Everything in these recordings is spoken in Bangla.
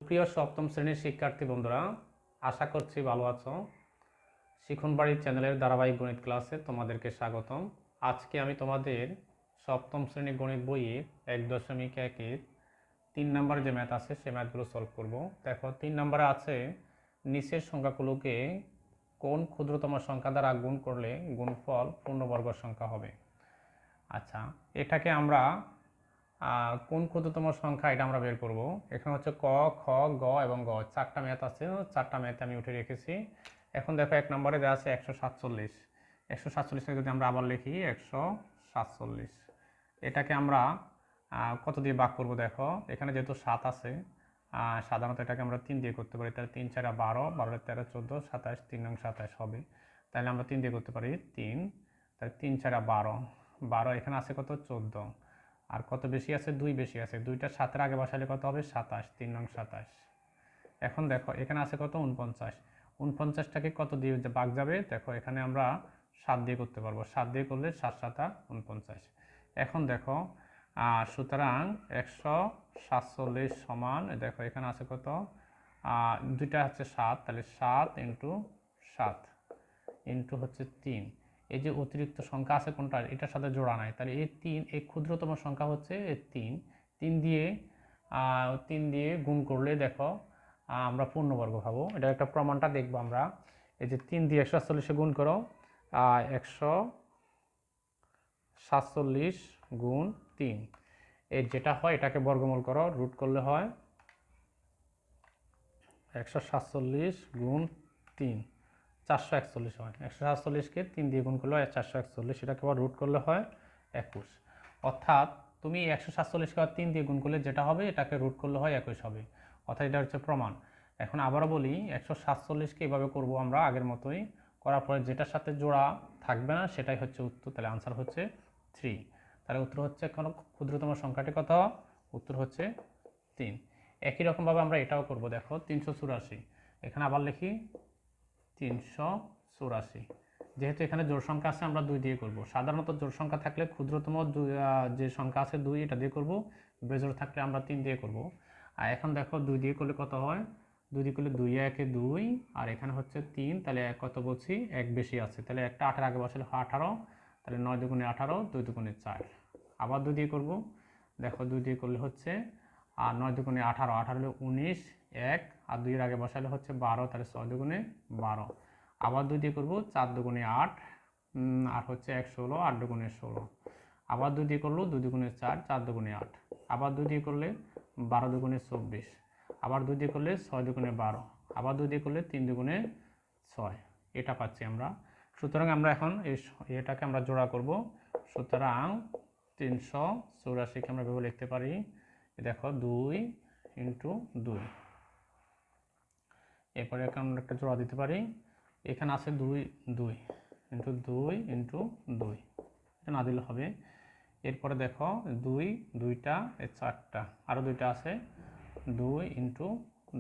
প্রিয় সপ্তম শ্রেণীর শিক্ষার্থী বন্ধুরা, আশা করছি ভালো আছো। শিখন বাড়ির চ্যানেলের ধারাবাহিক গণিত ক্লাসে তোমাদেরকে স্বাগতম। আজকে আমি তোমাদের সপ্তম শ্রেণী গণিত বইয়ের 1.1-এর 3 নম্বর যে ম্যাথ আছে সে ম্যাথগুলো সলভ করব। দেখো 3 নম্বরে আছে নিচের সংখ্যাগুলোকে কোন ক্ষুদ্রতম সংখ্যা দ্বারা গুণ করলে গুণফল পূর্ণবর্গ সংখ্যা হবে। আচ্ছা, এটাকে আমরা কোন ক্ষুদ্রতম সংখ্যা এটা আমরা বের করব। এখানে হচ্ছে ক, খ, গ এবং গ, 4টা ম্যাথ আছে। 4টা ম্যাথ আমি উঠে রেখেছি। এখন দেখো 1 নম্বরে দেওয়া আছে 147। 147টা যদি আমরা আবার লিখি 147, এটাকে আমরা কত দিয়ে ভাগ করব। দেখো এখানে যেহেতু 7 আছে, সাধারণত এটাকে আমরা 3 দিয়ে করতে পারি। তাহলে 3 4 12, 12 13 14, 27, 3 নং 27 হবে। তাহলে আমরা 3 দিয়ে করতে পারি 3, তাহলে 3 4 12, 12 এখানে আছে কত 14, আর কত বেশি আছে 2 বেশি আছে, 2টা 7-এর আগে বসালে কত হবে 27, 3 নং 27। এখন দেখো এখানে আছে কত 49, 49টাকে কত দিয়ে ভাগ যাবে। দেখো এখানে আমরা 7 দিয়ে করতে পারবো, 7 দিয়ে করলে 7 7 49। এখন দেখো সুতরাং 147 সমান, দেখো এখানে আছে কত, দুইটা হচ্ছে 7, তাহলে 7 ইন্টু 7 ইন্টু হচ্ছে 3। এই যে অতিরিক্ত সংখ্যা আছে কোনটা, এটার সাথে জোড়া নাই, তাহলে এই 3, এই ক্ষুদ্রতম সংখ্যা হচ্ছে এই 3। 3 দিয়ে গুণ করলে দেখো আমরা পূর্ণবর্গ পাবো। এটা একটা প্রমাণটা দেখবো আমরা। এই যে 3 দিয়ে 147 গুণ করো, 147 গুণ 3, এর যেটা হয় এটাকে বর্গমূল করো, রুট করলে হয় 147 গুণ 3, 441 হয়। 147কে 3 দিয়ে গুণ করলে হয় 441, সেটাকে আবার রুট করলে হয় 21। অর্থাৎ তুমি 147কে 3 দিয়ে গুণ করলে যেটা হবে এটাকে রুট করলে হয় 21 হবে। অর্থাৎ এটা হচ্ছে প্রমাণ। এখন আবারও বলি, 147কে এভাবে করব আমরা আগের মতোই, করার পরে যেটার সাথে জোড়া থাকবে না সেটাই হচ্ছে উত্তর। তাহলে আনসার হচ্ছে 3। তাহলে উত্তর হচ্ছে কোনো ক্ষুদ্রতম সংখ্যাটি কত, উত্তর হচ্ছে 3। একই রকমভাবে আমরা এটাও করব। দেখো 384, এখানে আবার লিখি 384। যেহেতু এখানে জোড় সংখ্যা আছে আমরা 2 দিয়ে করব। সাধারণত জোড় সংখ্যা থাকলে ক্ষুদ্রতম যে সংখ্যা আছে 2, এটা দিয়ে করব। বেজোড় থাকলে আমরা 3 দিয়ে করব। আর এখন দেখো 2 দিয়ে করলে কত হয়, 2 দিয়ে করলে 2 1 2, আর এখানে হচ্ছে 3, তাহলে কত বলছি 1 বেশি আছে, তাহলে একটা 8-এর আগে বসালে 18, তাহলে 9 দুগুণে 18, 2 দুগুণে 4। আবার 2 দিয়ে করব। দেখো 2 দিয়ে করলে হচ্ছে, আর 9 দুগুণে 18, 18 হলে 19, 1 আর 2 এর আগে বসালে হচ্ছে 12, তাহলে 6 দুগুণে 12। আবার 2 দিয়ে করবো 4 দুগুণে 8, আর হচ্ছে 1 16, 8 দুগুণে 16। আবার 2 দিয়ে করলো 2 দুগুণে 4, 4 দুগুণে 8। আবার 2 দিয়ে করলে 12 দুগুণে 24। আবার 2 দিয়ে করলে 6 দুগুণে 12। আবার 2 দিয়ে করলে 3 দুগুণে 6। এটা পাচ্ছি আমরা। সুতরাং আমরা এখন এটাকে আমরা জোড়া করব। সুতরাং 384কে আমরা এভাবে লিখতে পারি, দেখো 2 ইন্টু 2। এরপরে আমরা একটা জোড়া দিতে পারি, এখানে আছে 2 2 ইন্টু 2 ইন্টু 2, এটা না দিলে হবে। এরপরে দেখো 2 2টা, 4টা, আরও 2টা আছে, 2 ইন্টু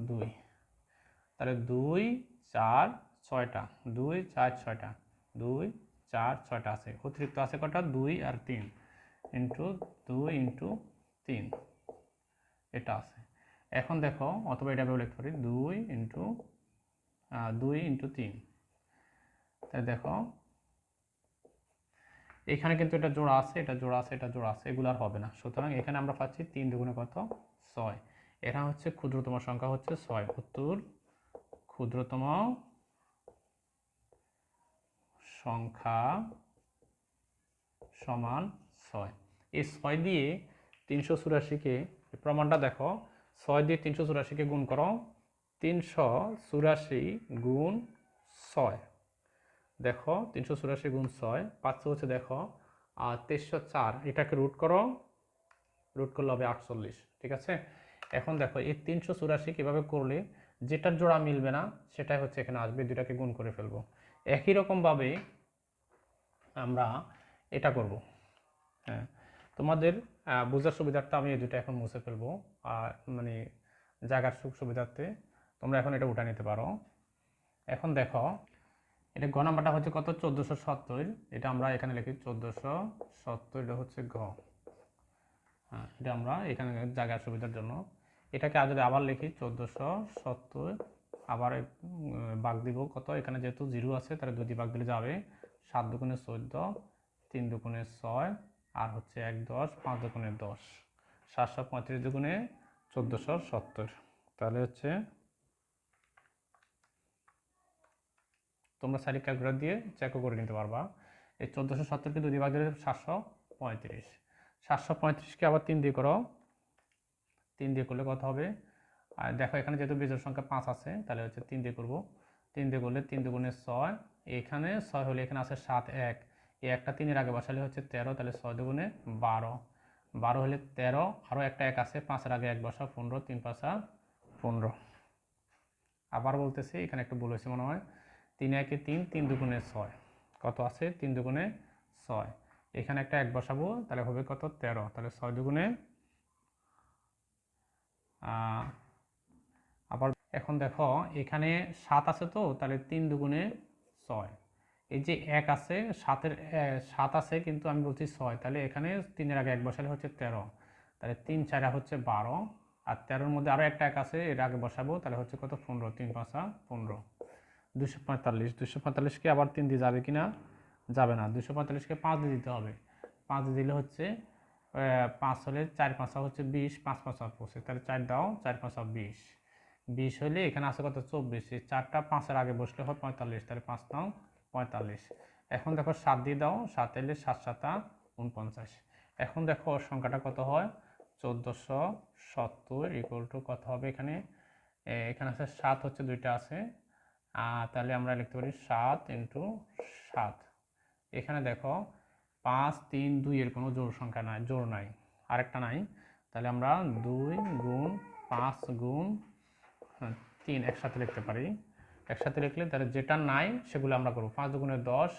2, তাহলে 2 4 6টা, 2 4 6টা, 2 4 6টা আছে। অতিরিক্ত আছে কটা, 2 আর 3 ইন্টু 2 ইন্টু 3, এটা আছে। এখন দেখো, অথবা এটা লিখতে পারি 2 ইন্টু 3। তাই দেখো এখানে কিন্তু এটা জোড়া আছে, এটা জোড়া আছে, এটা জোড়া আছে, এগুলো আর হবে না। সুতরাং এখানে আমরা পাচ্ছি 3 দুগুণে কত 6। এটা হচ্ছে ক্ষুদ্রতম সংখ্যা হচ্ছে 6। উত্তর ক্ষুদ্রতম সংখ্যা সমান 6। এই 6 দিয়ে 384কে, প্রমাণটা দেখো, 6 দিয়ে 384কে গুণ করো, 384 গুণ 6, দেখো 384 গুণ 6 পাচ্ছ হচ্ছে, দেখো 2304, এটাকে রুট করো, রুট করলে হবে 48। ঠিক আছে। এখন দেখো এই 384 কীভাবে করলে যেটার জোড়া মিলবে না সেটাই হচ্ছে এখানে আসবে, দুটাকে গুণ করে ফেলবো। একই রকমভাবে আমরা এটা করব। হ্যাঁ, তোমাদের বোঝার সুবিধার্থে আমি এই দুটো এখন মুছে ফেলবো, মানে জায়গার সুবিধার্থে তোমরা এখন এটা উঠে নিতে পারো। এখন দেখো এটা গ নাম্বারটা হচ্ছে কত, 1470, এটা আমরা এখানে লিখি 1470, এটা হচ্ছে গ। হ্যাঁ, এটা আমরা এখানে জায়গার সুবিধার জন্য এটাকে যদি আবার লিখি 1470, আবার ভাগ দিব কত, এখানে যেহেতু 0 আছে তাহলে 2 দিয়ে ভাগ দিলে যাবে 7 দুগুণে 14, 3 দুগুণে 6, আর হচ্ছে 1 10, 5 দুগুণে 10, 735 দুগুণে 1470। তাহলে হচ্ছে তোমরা সাইডে ক্যালকুলেটর দিয়ে চেকও করে নিতে পারবা। এই 1470কে 2 দিয়ে ভাগ দিলে 735, 735কে আবার 3 দিয়ে করো, 3 দিয়ে করলে কত হবে, আর দেখো এখানে যেহেতু বিজোড় সংখ্যা 5 আছে তাহলে হচ্ছে 3 দিয়ে করব, 3 দিয়ে করলে 3 দুগুণে 6, এখানে 6 হলে এখানে আছে 7, 1, এই একটা 3 এর আগে বসালে হচ্ছে 13, তাহলে 6 দুগুণে 12, 12 হলে 13, আরও একটা 1 আছে 5 এর আগে 1 বসা, 15, 3 5 15। আবার বলতেছি, এখানে একটু ভুল হয়েছে মনে হয়, 3 1 3, 3 দুগুণে 6, কত আছে 3 দুগুণে 6, এখানে একটা 1 বসাবো তাহলে হবে কত 13, তাহলে 6 দুগুণে আবার এখন দেখো এখানে 7 আছে তো, তাহলে 3 দুগুণে 6, এই যে 1 আছে 7 আছে কিন্তু আমি বলছি 6, তাহলে এখানে 3 এর আগে 1 বসালে হচ্ছে 13, তাহলে 3 4 হচ্ছে 12, আর 13-র মধ্যে আরও একটা 1 আছে এর আগে বসাবো তাহলে হচ্ছে কত 15, 3 5 15, 245, 245কে আবার 3 দিয়ে যাবে কিনা, যাবে না, 245কে 5 দিয়ে দিতে হবে, 5 দিয়ে দিলে হচ্ছে 5 হলে 4 5 হচ্ছে 20, 5 5 25, তাহলে 4 দাও 4 5 20, 20 হলে এখানে আছে কত 24, এই 4টা 5-এর আগে বসলে হয় 45, তাহলে 5 নাও 45। এখন দেখো 7 দিয়ে দাও, 7 এলে 7 7 49। এখন দেখো সংখ্যাটা কত হয় 1470 ইকুয়াল টু কত হবে, এখানে এখানে আছে 7 হচ্ছে 2টা আছে, তাহলে আমরা লিখতে পারি 7 × 7। এখানে দেখো 5 3 2 এর কোনো জোড় সংখ্যা নাই, জোড় নাই, আরেকটা নাই, তাহলে আমরা 2 গুণ 5 গুণ 3 একসাথে লিখতে পারি। একসাথে লিখলে তাহলে যেটা নাই সেগুলো আমরা করবো। 5 দুগুণে 10,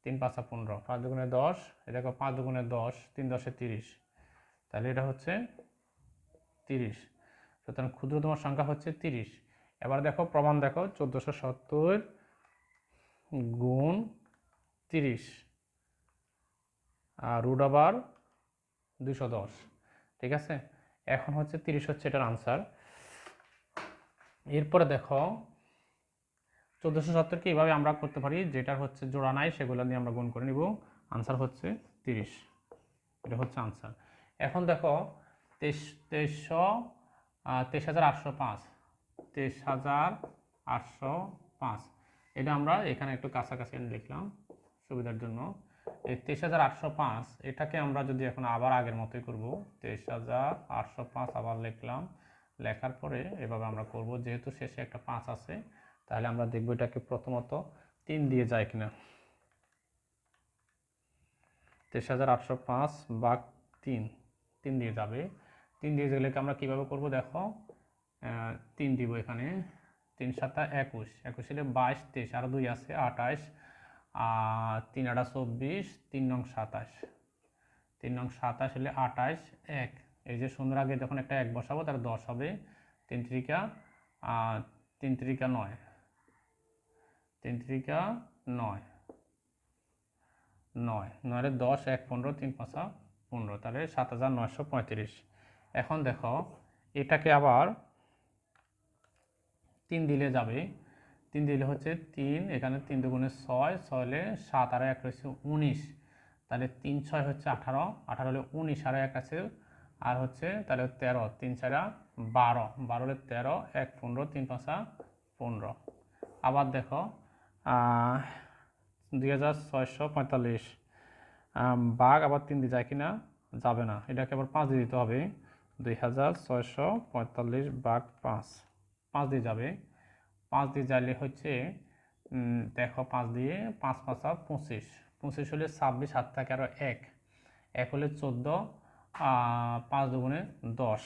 3 5 15, 5 দুগুণে 10, এই দেখো 5 দুগুণে 10, 3 10 30, তাহলে এটা হচ্ছে 30, সুতরাং ক্ষুদ্রতম সংখ্যা হচ্ছে 30। এবার দেখো প্রমাণ দেখো 1470 গুণ 30 আর রুট ওভার 210, ঠিক আছে। এখন হচ্ছে 30 হচ্ছে এটার আনসার। এরপরে দেখো 1470কে এইভাবে আমরা করতে পারি, যেটার হচ্ছে জোড়া নাই সেগুলো নিয়ে আমরা গুণ করে নিব, আনসার হচ্ছে 30, এটা হচ্ছে আনসার। এখন দেখো 23,805, 23,805, এটা আমরা এখানে একটু কাছাকাছি লিখলাম সুবিধার জন্য। এই 23,805 এটাকে আমরা যদি এখন আবার আগের মতোই করব, 23,805 আবার লিখলাম, লেখার পরে এভাবে আমরা করব, যেহেতু শেষে একটা 5 আছে তাহলে আমরা দেখব এটাকে প্রথমত 3 দিয়ে যায় কিনা। 23,805 ভাগ 3, 3 দিয়ে যাবে, 3 দিয়ে গেলে আমরা কিভাবে করব দেখো, 3 দিব এখানে, 3 7 21, 21 হলে 22, 23, আরও 2 আছে 28, 3 8 24, 3 9 27, 3 9 27 হলে 28, 1, এই যে শূন্যের আগে যখন একটা 1 বসাবো তাহলে 10 হবে, 3 3 3 3 9, 3 3 9, 9 9 10, 1 15, 3 5 15, তাহলে 7,935। এখন দেখো এটাকে আবার 3 দিলে যাবে, 3 দিলে হচ্ছে 3, এখানে 3 দুগুণে 6, 6 হলে 7 আর 1 রয়েছে 19, তাহলে 3 6 হচ্ছে 18, 18 হলে 19 আর 1 আছে, আর হচ্ছে তাহলে 13, 3 4 12, 12 হলে 13, 1 15, 3 5 15। আবার দেখো 2,645 ভাগ আবার 3 দিয়ে যায় কিনা, যাবে না, এটাকে আবার 5 দিয়ে দিতে হবে, 2,645 ভাগ 5, 5 দিয়ে যাবে, 5 দিয়ে যাইলে হচ্ছে দেখো 5 দিয়ে 5 5 25, 25 হলে 26, 7 থাকে আরও 1, 1 হলে 14, 5 দুগুণে 10,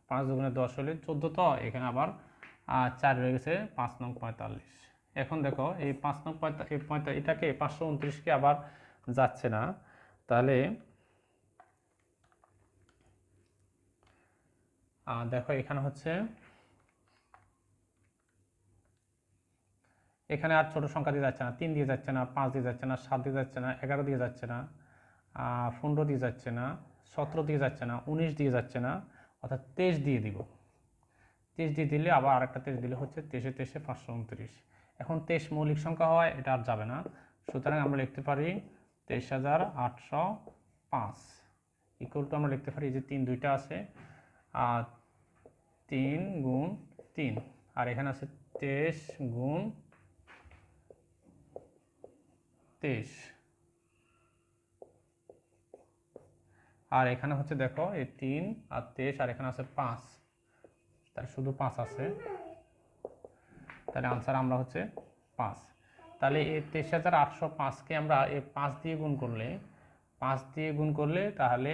5 দুগুণে 10 হলে 14, তো এখানে আবার 4 রয়ে গেছে, 5 নং 45। এখন দেখো এই 5 নং 45 এটাকে 529কে আবার যাচ্ছে না, তাহলে দেখো এখানে হচ্ছে, এখানে আর ছোট সংখ্যা দিয়ে যাচ্ছে না, 3 দিয়ে যাচ্ছে না, 5 দিয়ে যাচ্ছে না, 7 দিয়ে যাচ্ছে না, 11 দিয়ে যাচ্ছে না, 15 দিয়ে যাচ্ছে না, 17 দিয়ে যাচ্ছে না, 19 দিয়ে যাচ্ছে না, অর্থাৎ 23 দিয়ে দিব। 23 দিয়ে দিলে আবার আরেকটা 23 দিলে হচ্ছে 23 529। এখন 23 মৌলিক সংখ্যা হয়, এটা আর যাবে না, সুতরাং আমরা লিখতে পারি 23,805 ইকুয়াল টু আমরা লিখতে পারি যে 3 দুইটা আছে, আর 3 গুণ 3, আর এখানে আছে 23 গুণ 23, আর এখানে হচ্ছে দেখো এই 3 আর 23, আর এখানে আছে 5, তাহলে শুধু 5 আছে, তাহলে আনসার আমরা হচ্ছে 5। তাহলে এই 23,805কে আমরা এই 5 দিয়ে গুণ করলে তাহলে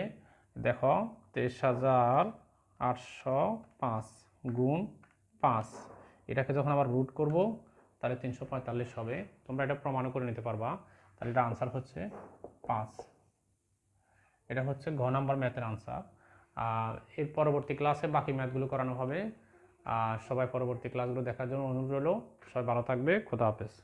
দেখো 23,805 গুণ 5, এটাকে যখন আবার রুট করব তাহলে 345 হবে। তোমরা এটা প্রমাণ করে নিতে পারবা। তাহলে এটা আনসার হচ্ছে 5। এটা হচ্ছে ঘ নাম্বার ম্যাথের আনসার। এর পরবর্তী ক্লাসে বাকি ম্যাথগুলো করানো হবে। সবাই পরবর্তী ক্লাসগুলো দেখার জন্য অনুরোধ রইল। সবাই ভালো থাকবে। খোদা হাফেজ।